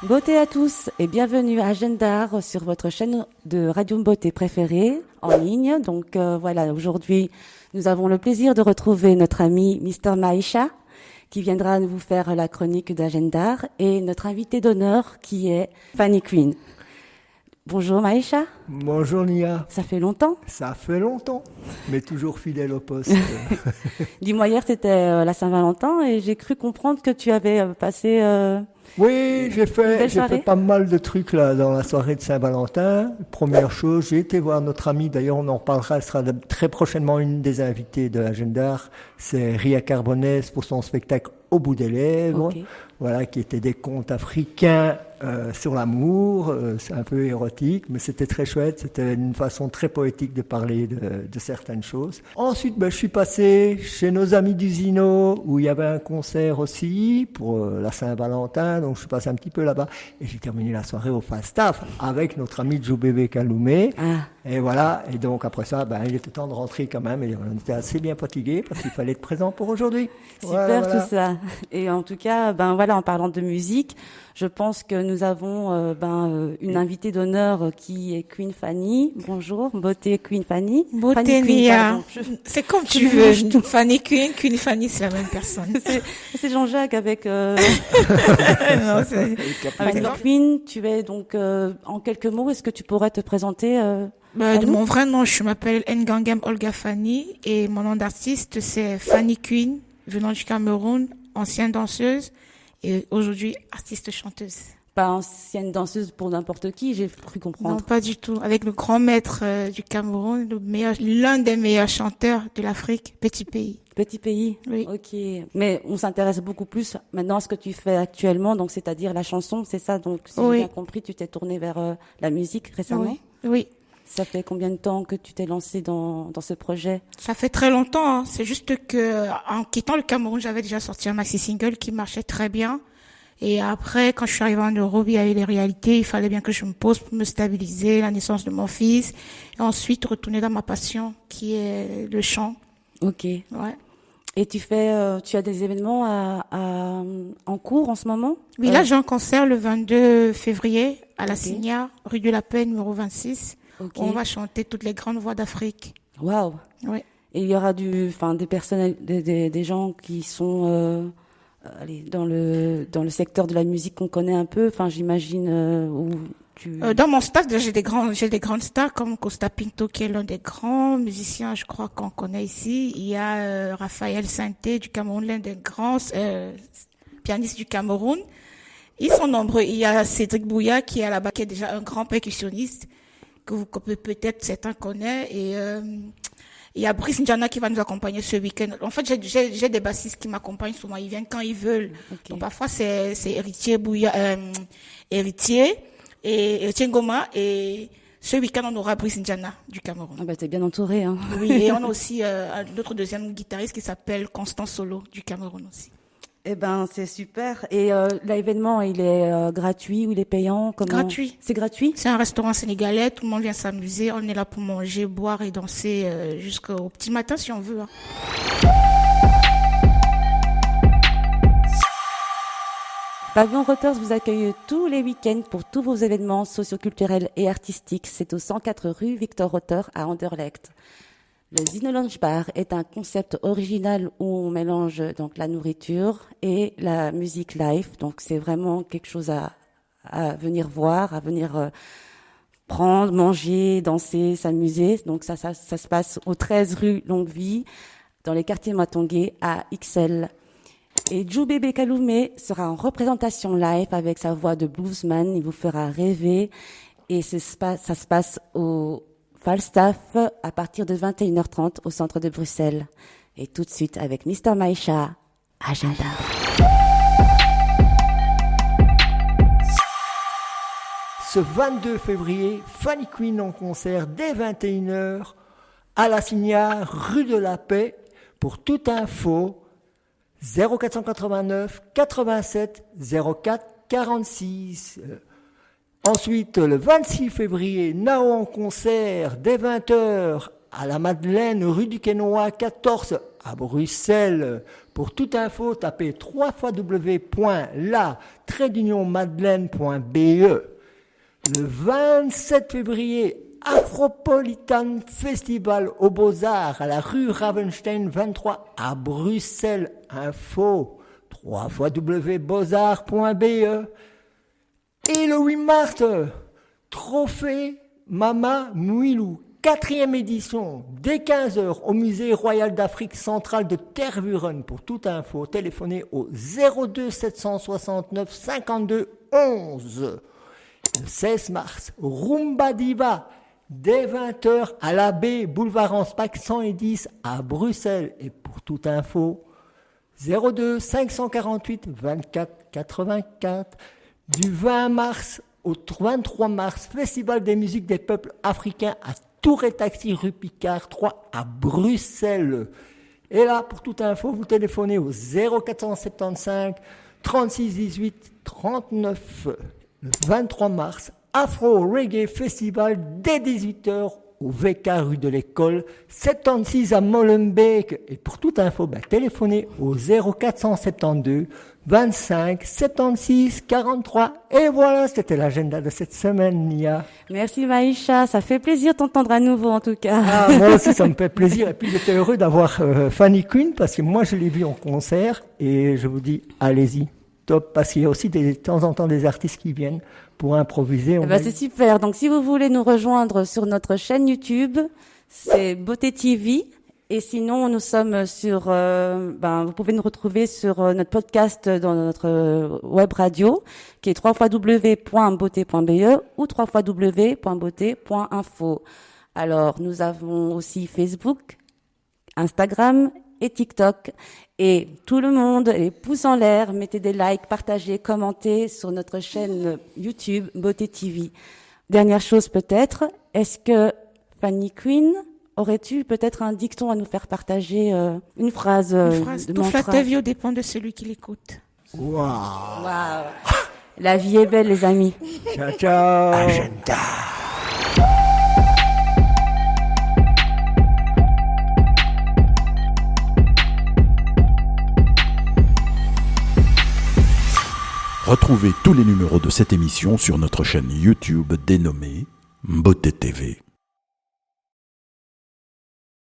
Beauté à tous et bienvenue à Agendar sur votre chaîne de radio beauté préférée en ligne. Donc voilà, aujourd'hui nous avons le plaisir de retrouver notre ami Mr Maïcha qui viendra vous faire la chronique d'Agendar et notre invité d'honneur qui est Fanny Queen. Bonjour Maïcha. Bonjour Nia. Ça fait longtemps? Ça fait longtemps, mais toujours fidèle au poste. Dis-moi, hier c'était la Saint-Valentin et j'ai cru comprendre que tu avais passé... Oui, j'ai fait pas mal de trucs là dans la soirée de Saint-Valentin. Première chose, j'ai été voir notre amie, d'ailleurs on en reparlera, elle sera très prochainement une des invitées de Agendar, c'est Ria Carbonès pour son spectacle Au bout des lèvres, okay. Voilà, qui était des contes africains sur l'amour, c'est un peu érotique, mais c'était très chouette, c'était une façon très poétique de parler de certaines choses. Ensuite, je suis passé chez nos amis du Zino, où il y avait un concert aussi pour la Saint-Valentin, donc je suis passé un petit peu là-bas, et j'ai terminé la soirée au Falstaff avec notre ami Djoubébé Kaloumé. Ah. Et voilà, et donc après ça, il était temps de rentrer quand même, et on était assez bien fatigués parce qu'il fallait être présent pour aujourd'hui. Super, voilà. Tout ça. Et en tout cas, voilà, en parlant de musique, je pense que nous avons une invitée d'honneur qui est Queen Fanny. Bonjour, beauté Queen Fanny. Beauté Nia. C'est comme tu veux. Fanny Queen, Queen Fanny, c'est la même personne. c'est Jean-Jacques avec non, avec Queen. Tu es donc en quelques mots, est-ce que tu pourrais te présenter de mon vrai nom, je m'appelle Ngangem Olga Fanny et mon nom d'artiste c'est Fanny Queen, venant du Cameroun, ancienne danseuse et aujourd'hui artiste chanteuse. Pas ancienne danseuse pour n'importe qui, j'ai cru comprendre. Non, pas du tout. Avec le grand maître du Cameroun, l'un des meilleurs chanteurs de l'Afrique, Petit Pays. Petit Pays. Oui. Ok. Mais on s'intéresse beaucoup plus maintenant à ce que tu fais actuellement, donc c'est-à-dire la chanson, c'est ça. Donc si j'ai bien compris, tu t'es tournée vers la musique récemment. Oui. Ça fait combien de temps que tu t'es lancée dans ce projet? Ça fait très longtemps. Hein. C'est juste que en quittant le Cameroun, j'avais déjà sorti un maxi single qui marchait très bien. Et après, quand je suis arrivée en Europe, il y a eu les réalités. Il fallait bien que je me pose pour me stabiliser, la naissance de mon fils, et ensuite retourner dans ma passion, qui est le chant. Ok. Ouais. Et tu as des événements en cours en ce moment? Oui, là j'ai un concert le 22 février à la Signa, rue de la Paix, numéro 26. Okay. On va chanter toutes les grandes voix d'Afrique. Waouh. Oui. Et il y aura des personnes, des gens qui sont dans le secteur de la musique qu'on connaît un peu. Enfin, j'imagine dans mon staff, j'ai des grandes stars comme Costa Pinto qui est l'un des grands musiciens, je crois qu'on connaît ici. Il y a Raphaël Sainté du Cameroun, l'un des grands pianistes du Cameroun. Ils sont nombreux. Il y a Cédric Bouya qui est là-bas, qui est déjà un grand percussionniste que peut-être certains connaissent. Et il y a Brice Njana qui va nous accompagner ce week-end. En fait, j'ai des bassistes qui m'accompagnent souvent. Ils viennent quand ils veulent. Okay. Donc parfois c'est Héritier Bouya, Héritier Ngoma, et ce week-end on aura Brice Njana du Cameroun. Ah t'es bien entouré, hein. Oui, et on a aussi notre deuxième guitariste qui s'appelle Constant Solo du Cameroun aussi. Eh c'est super. Et l'événement, il est gratuit ou il est payant? Gratuit. C'est gratuit? C'est un restaurant sénégalais, tout le monde vient s'amuser. On est là pour manger, boire et danser jusqu'au petit matin si on veut. Hein. Pavillon Reuters vous accueille tous les week-ends pour tous vos événements socioculturels et artistiques. C'est au 104 rue Victor Reuter à Anderlecht. Le Zino Lounge Bar est un concept original où on mélange donc la nourriture et la musique live. Donc c'est vraiment quelque chose à venir voir, à venir prendre, manger, danser, s'amuser. Donc ça se passe au 13 rue Longue-Vie, dans les quartiers Matongué à XL. Et Djoubébé Kaloumé sera en représentation live avec sa voix de bluesman. Il vous fera rêver. Et ça se passe au Falstaff à partir de 21h30 au centre de Bruxelles. Et tout de suite avec Mr Maïcha, Agenda. Ce 22 février, Fanny Queen en concert dès 21h à la Signa, rue de la Paix. Pour toute info, 0489 87 04 46. Ensuite, le 26 février, Nao en concert dès 20h à la Madeleine, rue du Quesnoy 14 à Bruxelles. Pour toute info, tapez www.la-madeleine.be. Le 27 février, Afropolitan Festival aux Beaux-Arts à la rue Ravenstein 23 à Bruxelles. Info www.beauxarts.be. Et le 8 mars, Trophée Mama Mouilou, 4e édition, dès 15h au Musée Royal d'Afrique centrale de Tervuren. Pour toute info, téléphonez au 02 769 52 11. Le 16 mars, Rumba Diva, dès 20h à la baie, boulevard Anspach 110 à Bruxelles. Et pour toute info, 02 548 24 84. Du 20 mars au 23 mars, Festival des musiques des peuples africains à Tour et Taxi rue Picard 3 à Bruxelles. Et là, pour toute info, vous téléphonez au 0475 36 18 39. Le 23 mars, Afro Reggae Festival dès 18h au VK rue de l'École, 76 à Molenbeek. Et pour toute info, téléphonez au 0472 25 76 43. Et voilà, c'était l'agenda de cette semaine, Nia. Merci Maïcha, ça fait plaisir de t'entendre à nouveau en tout cas. Ah, moi aussi, ça me fait plaisir. Et puis j'étais heureux d'avoir Fanny Quinn parce que moi je l'ai vue en concert et je vous dis, allez-y. Top, parce qu'il y a aussi de temps en temps des artistes qui viennent pour improviser. C'est super. Donc, si vous voulez nous rejoindre sur notre chaîne YouTube, c'est Beauté TV. Et sinon, nous sommes sur, vous pouvez nous retrouver sur notre podcast dans notre web radio, qui est www.beauté.be ou www.beauté.info. Alors, nous avons aussi Facebook, Instagram et TikTok. Et tout le monde, les pouces en l'air, mettez des likes, partagez, commentez sur notre chaîne YouTube Beauté TV. Dernière chose peut-être, est-ce que Fanny Quinn, aurais-tu peut-être un dicton à nous faire partager, une phrase de tout flatteur dépend de celui qui l'écoute. Waouh. La vie est belle, les amis. Ciao, ciao. Agenda. Retrouvez tous les numéros de cette émission sur notre chaîne YouTube dénommée Beauté TV.